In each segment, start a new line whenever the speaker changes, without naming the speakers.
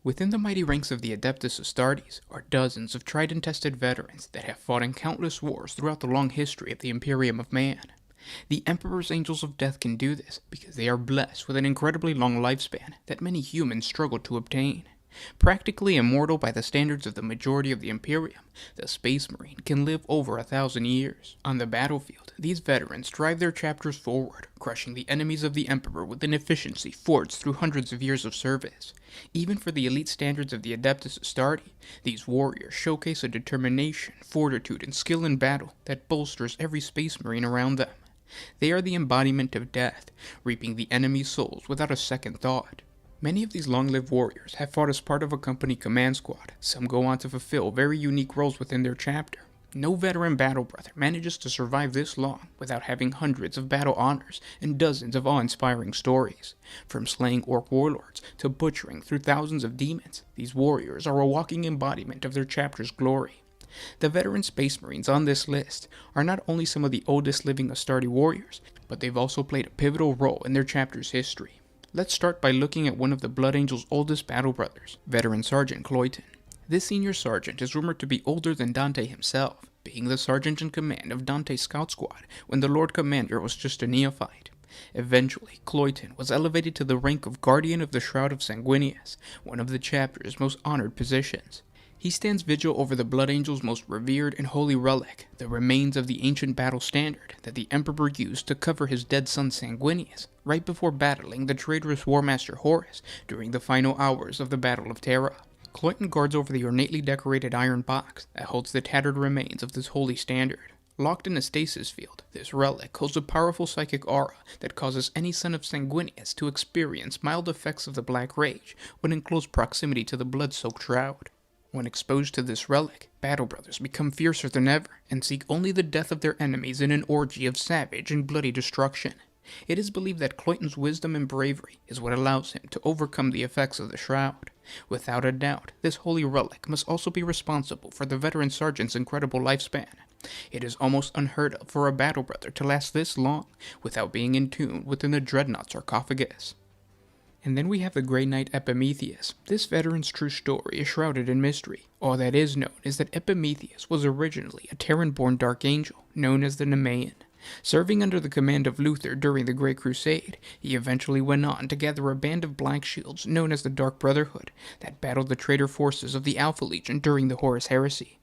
Within the mighty ranks of the Adeptus Astartes are dozens of tried and tested veterans that have fought in countless wars throughout the long history of the Imperium of Man. The Emperor's Angels of Death can do this because they are blessed with an incredibly long lifespan that many humans struggle to obtain. Practically immortal by the standards of the majority of the Imperium, the Space Marine can live over 1,000 years. On the battlefield, these veterans drive their chapters forward, crushing the enemies of the Emperor with an efficiency forged through hundreds of years of service. Even for the elite standards of the Adeptus Astartes, these warriors showcase a determination, fortitude, and skill in battle that bolsters every Space Marine around them. They are the embodiment of death, reaping the enemy's souls without a second thought. Many of these long-lived warriors have fought as part of a company command squad. Some go on to fulfill very unique roles within their chapter. No veteran battle brother manages to survive this long without having hundreds of battle honors and dozens of awe-inspiring stories. From slaying orc warlords to butchering through thousands of demons, these warriors are a walking embodiment of their chapter's glory. The veteran Space Marines on this list are not only some of the oldest living Astarte warriors, but they've also played a pivotal role in their chapter's history. Let's start by looking at one of the Blood Angel's oldest battle brothers, Veteran Sergeant Clon. This senior sergeant is rumored to be older than Dante himself, being the sergeant in command of Dante's scout squad when the Lord Commander was just a neophyte. Eventually, Clon was elevated to the rank of Guardian of the Shroud of Sanguinius, one of the chapter's most honored positions. He stands vigil over the Blood Angel's most revered and holy relic, the remains of the ancient battle standard that the Emperor used to cover his dead son Sanguinius, right before battling the traitorous War Master Horus during the final hours of the Battle of Terra. Clon guards over the ornately decorated iron box that holds the tattered remains of this holy standard. Locked in a stasis field, this relic holds a powerful psychic aura that causes any son of Sanguinius to experience mild effects of the Black Rage when in close proximity to the blood-soaked shroud. When exposed to this relic, battle brothers become fiercer than ever and seek only the death of their enemies in an orgy of savage and bloody destruction. It is believed that Clon's wisdom and bravery is what allows him to overcome the effects of the shroud. Without a doubt, this holy relic must also be responsible for the veteran sergeant's incredible lifespan. It is almost unheard of for a battle brother to last this long without being entombed within the dreadnought sarcophagus. And then we have the Grey Knight Epimetheus. This veteran's true story is shrouded in mystery. All that is known is that Epimetheus was originally a Terran-born Dark Angel, known as the Nemean. Serving under the command of Luther during the Great Crusade, he eventually went on to gather a band of Black Shields known as the Dark Brotherhood that battled the traitor forces of the Alpha Legion during the Horus Heresy.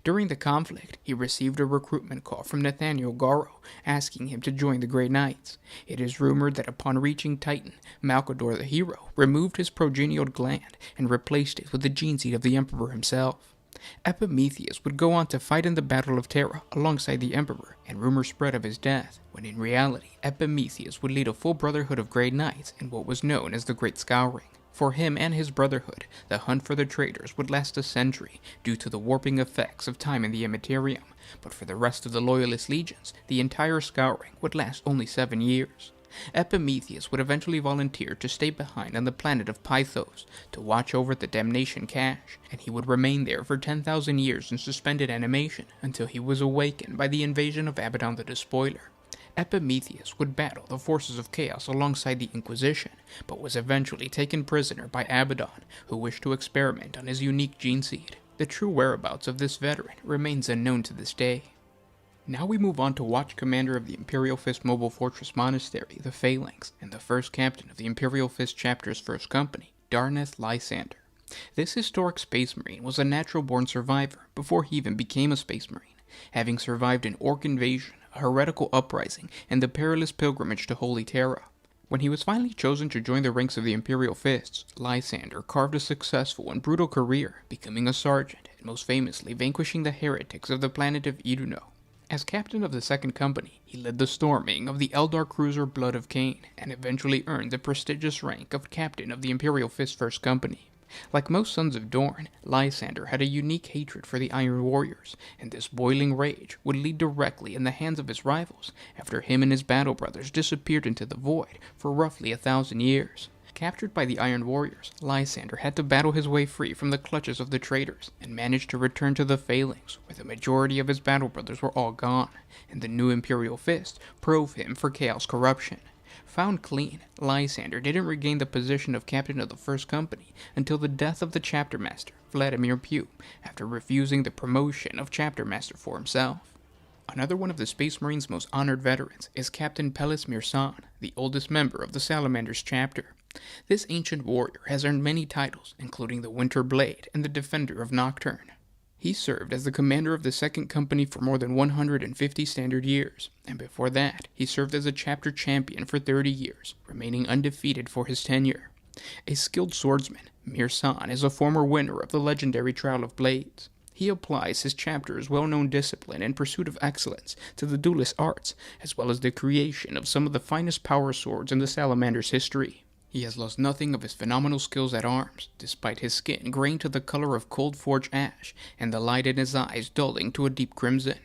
During the conflict, he received a recruitment call from Nathaniel Garro, asking him to join the Grey Knights. It is rumored that upon reaching Titan, Malcador the hero removed his progenial gland and replaced it with the gene seed of the Emperor himself. Epimetheus would go on to fight in the Battle of Terra alongside the Emperor, and rumors spread of his death, when in reality, Epimetheus would lead a full brotherhood of Grey Knights in what was known as the Great Scouring. For him and his brotherhood, the hunt for the traitors would last a century due to the warping effects of time in the Immaterium, but for the rest of the Loyalist legions, the entire scouring would last only 7 years. Epimetheus would eventually volunteer to stay behind on the planet of Pythos to watch over the Damnation Cache, and he would remain there for 10,000 years in suspended animation until he was awakened by the invasion of Abaddon the Despoiler. Epimetheus would battle the forces of chaos alongside the Inquisition, but was eventually taken prisoner by Abaddon, who wished to experiment on his unique gene seed. The true whereabouts of this veteran remains unknown to this day. Now we move on to Watch Commander of the Imperial Fist Mobile Fortress Monastery, the Phalanx, and the first captain of the Imperial Fist Chapter's first company, Darnath Lysander. This historic Space Marine was a natural-born survivor before he even became a Space Marine, having survived an orc invasion, a heretical uprising, and the perilous pilgrimage to Holy Terra. When he was finally chosen to join the ranks of the Imperial Fists, Lysander carved a successful and brutal career, becoming a sergeant, and most famously vanquishing the heretics of the planet of Iduno. As captain of the second company, he led the storming of the Eldar cruiser Blood of Cain, and eventually earned the prestigious rank of captain of the Imperial Fist First Company. Like most Sons of Dorn, Lysander had a unique hatred for the Iron Warriors, and this boiling rage would lead directly in the hands of his rivals after him and his battle brothers disappeared into the void for roughly 1,000 years. Captured by the Iron Warriors, Lysander had to battle his way free from the clutches of the traitors, and managed to return to the Phalanx, where the majority of his battle brothers were all gone, and the new Imperial Fist probed him for Chaos corruption. Found clean, Lysander didn't regain the position of captain of the First Company until the death of the chapter master, Vladimir Pugh, after refusing the promotion of chapter master for himself. Another one of the Space Marines' most honored veterans is Captain Pellas Mir'san, the oldest member of the Salamanders chapter. This ancient warrior has earned many titles, including the Winter Blade and the Defender of Nocturne. He served as the commander of the Second Company for more than 150 standard years, and before that, he served as a chapter champion for 30 years, remaining undefeated for his tenure. A skilled swordsman, Mir'san is a former winner of the legendary Trial of Blades. He applies his chapter's well-known discipline and pursuit of excellence to the duelist arts, as well as the creation of some of the finest power swords in the Salamander's history. He has lost nothing of his phenomenal skills at arms, despite his skin graying to the color of cold forged ash, and the light in his eyes dulling to a deep crimson.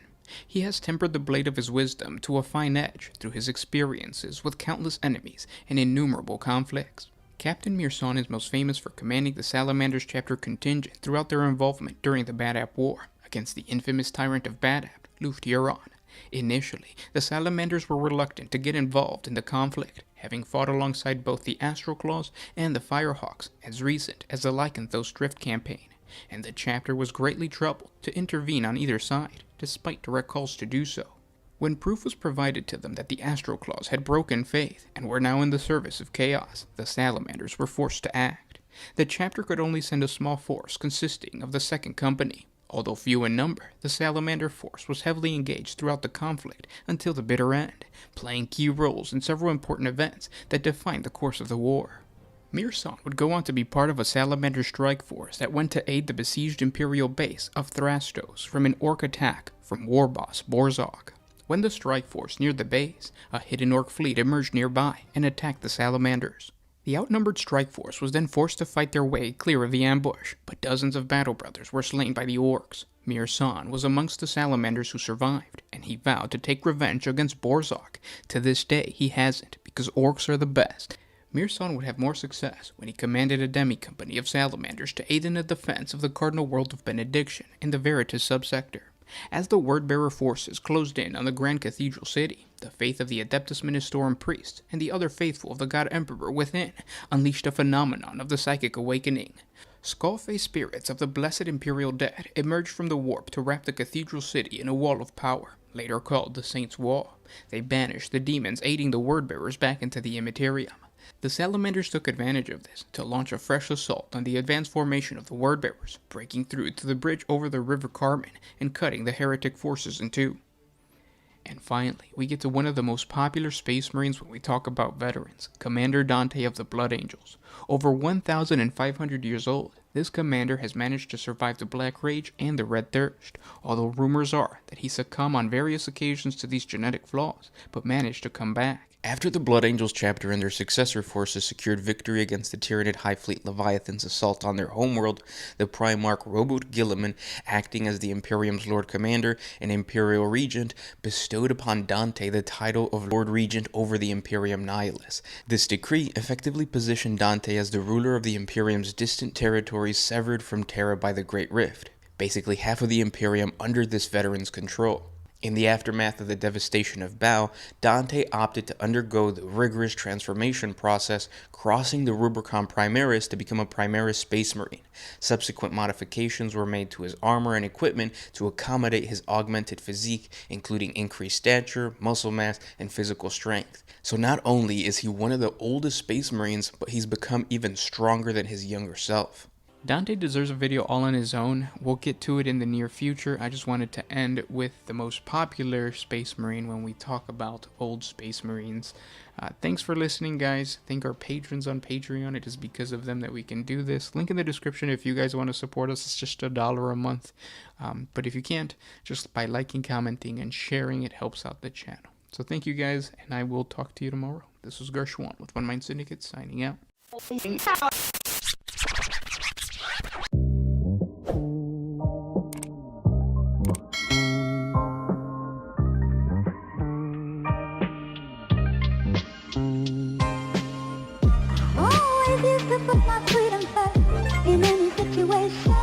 He has tempered the blade of his wisdom to a fine edge through his experiences with countless enemies and innumerable conflicts. Captain Mir'san is most famous for commanding the Salamanders chapter contingent throughout their involvement during the Badab War against the infamous tyrant of Badab, Luft-Huron. Initially, the Salamanders were reluctant to get involved in the conflict, having fought alongside both the Astroclaws and the Firehawks as recent as the Lycanthos Drift campaign, and the chapter was greatly troubled to intervene on either side, despite direct calls to do so. When proof was provided to them that the Astroclaws had broken faith and were now in the service of chaos, the Salamanders were forced to act. The chapter could only send a small force consisting of the Second Company. Although few in number, the Salamander force was heavily engaged throughout the conflict until the bitter end, playing key roles in several important events that defined the course of the war. Mir'san would go on to be part of a Salamander strike force that went to aid the besieged Imperial base of Thrastos from an Orc attack from war boss Borzog. When the strike force neared the base, a hidden Orc fleet emerged nearby and attacked the Salamanders. The outnumbered strike force was then forced to fight their way clear of the ambush, but dozens of battle brothers were slain by the Orcs. Mir'san was amongst the Salamanders who survived, and he vowed to take revenge against Borzog. To this day, he hasn't, because Orcs are the best. Mir'san would have more success when he commanded a demi-company of Salamanders to aid in the defense of the Cardinal World of Benediction in the Veritas subsector. As the Wordbearer forces closed in on the Grand Cathedral City, the faith of the Adeptus Ministorum priests and the other faithful of the God Emperor within unleashed a phenomenon of the psychic awakening. Skull-faced spirits of the blessed Imperial Dead emerged from the warp to wrap the Cathedral City in a wall of power, later called the Saints' Wall. They banished the demons aiding the Wordbearers back into the Immaterium. The Salamanders took advantage of this to launch a fresh assault on the advanced formation of the Wordbearers, breaking through to the bridge over the River Carmen and cutting the heretic forces in two. And finally, we get to one of the most popular Space Marines when we talk about veterans, Commander Dante of the Blood Angels. Over 1,500 years old, this commander has managed to survive the Black Rage and the Red Thirst, although rumors are that he succumbed on various occasions to these genetic flaws, but managed to come back. After the Blood Angels chapter and their successor forces secured victory against the Tyranid High Fleet Leviathan's assault on their homeworld, the Primarch Robert Guilliman, acting as the Imperium's Lord Commander and Imperial Regent, bestowed upon Dante the title of Lord Regent over the Imperium Nihilus. This decree effectively positioned Dante as the ruler of the Imperium's distant territories severed from Terra by the Great Rift, basically half of the Imperium under this veteran's control. In the aftermath of the devastation of Bao, Dante opted to undergo the rigorous transformation process, crossing the Rubicon Primaris to become a Primaris Space Marine. Subsequent modifications were made to his armor and equipment to accommodate his augmented physique, including increased stature, muscle mass, and physical strength. So not only is he one of the oldest Space Marines, but he's become even stronger than his younger self. Dante deserves a video all on his own. We'll get to it in the near future. I just wanted to end with the most popular Space Marine when we talk about old Space Marines. Thanks for listening, guys. Thank our patrons on Patreon. It is because of them that we can do this. Link in the description if you guys want to support us. It's just $1 a month. But if you can't, just by liking, commenting, and sharing, it helps out the channel. So thank you, guys, and I will talk to you tomorrow. This was Gershwan with One Mind Syndicate signing out.
Always used to put my freedom first in any situation.